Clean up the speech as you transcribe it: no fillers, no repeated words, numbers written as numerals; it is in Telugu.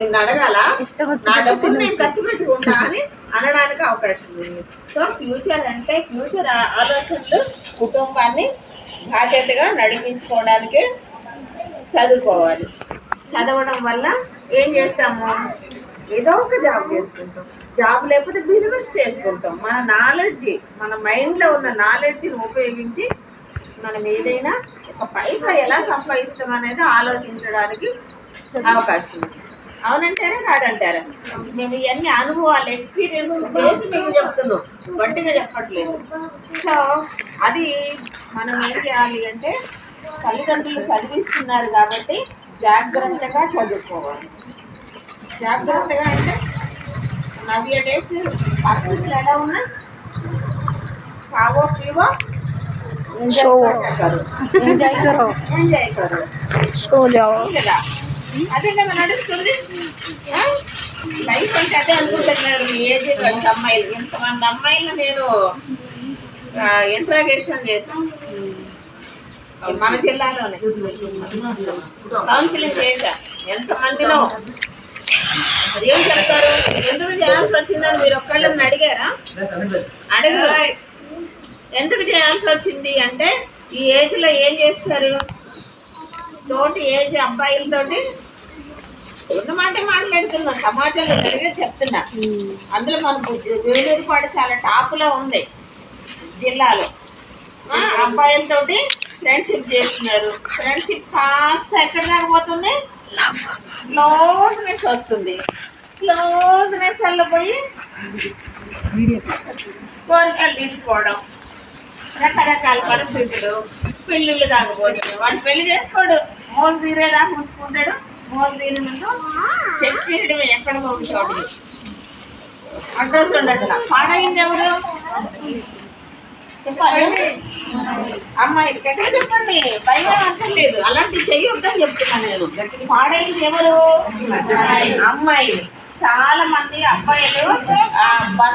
నిన్ను అడగాల నా డబ్బులు నేను ఖర్చు పెట్టుకుంటా అని అనడానికి అవకాశం ఉంది. సో ఫ్యూచర్ అంటే ఫ్యూచర్ ఆలోచనలు కుటుంబాన్ని బాధ్యతగా నడిపించుకోవడానికి చదువుకోవాలి. చదవడం వల్ల ఏం చేస్తాము, ఏదో ఒక జాబ్ చేసుకుంటాం. జాబ్ లేకపోతే బిజినెస్ చేసుకుంటాం. మన నాలెడ్జ్, మన మైండ్లో ఉన్న నాలెడ్జ్ని ఉపయోగించి మనం ఏదైనా ఒక పైసా ఎలా సంపాదిస్తాం అనేది ఆలోచించడానికి అవకాశం ఉంది. అవునంటారా కాదంటారా? మేము ఇవన్నీ అనుభవాలు ఎక్స్పీరియన్స్ చేసి మీకు చెప్తున్నాం, గట్టిగా చెప్పట్లేదు. సో అది మనం ఏం చేయాలి అంటే తల్లిదండ్రులు చదివిస్తున్నారు కాబట్టి జాగ్రత్తగా చదువుకోవాలి. జాగ్రత్తగా అంటే నవ్య డేస్ పరిస్థితులు ఎలా ఉన్నా కావో పీవో ఎంజాయ్ కరో సో జాओ కదా, అదే కదా నడుస్తుంది లైఫ్ అంటే. అదే అనుకుంటున్నారు మీ ఏజ్ అమ్మాయిలు. ఇంతమంది అమ్మాయిలు నేను ఇంట్రాగేషన్ చేశాను మన జిల్లాలోనే, కౌన్సిలింగ్ చేశా. ఎంతమందిలో అదేం చెప్తారు, ఎందుకు చేయాల్సి వచ్చిందని మీరు ఒక్కళ్ళని అడిగారా? అడగరు. ఎందుకు చేయాల్సి వచ్చింది అంటే ఈ ఏజ్లో ఏం చేస్తారు, తోటి ఏజ్ అబ్బాయిలతోటి ఉన్నమాట మాట్లాడుతున్నా, సమాజంలో జరిగే చెప్తున్నా. అందులో మనకు జూనియర్పాడు చాలా టాప్లో ఉంది జిల్లాలో. అబ్బాయిలతోటి ఫ్రెండ్షిప్ చేస్తున్నారు. ఫ్రెండ్షిప్ కాస్త ఎక్కడ రాకపోతుంది, క్లోజ్నెస్ వస్తుంది. క్లోజ్నెస్ వల్ల పోయి కోరికలు తీర్చుకోవడం, రకరకాల పరిస్థితులు, పెళ్ళిళ్ళు కాకపోతుంది. వాడు పెళ్లి చేసుకోడు, మోజు తీరేదాకా ఉంచుకుంటాడు. మోజు తీరి ముందు చెప్పేయడం ఎక్కడ పోతాడు, అడ్రస్ ఉండదు. పాడైంది ఎవరు చెప్పాలి, అమ్మాయిలకి ఎక్కడ చెప్పండి, భయం అంటలేదు. అలాంటివి చెయ్యొద్దని చెప్తున్నాను నేను. పాడైంది ఎవరు, అమ్మాయిలు. చాలా మంది అబ్బాయిలు బస్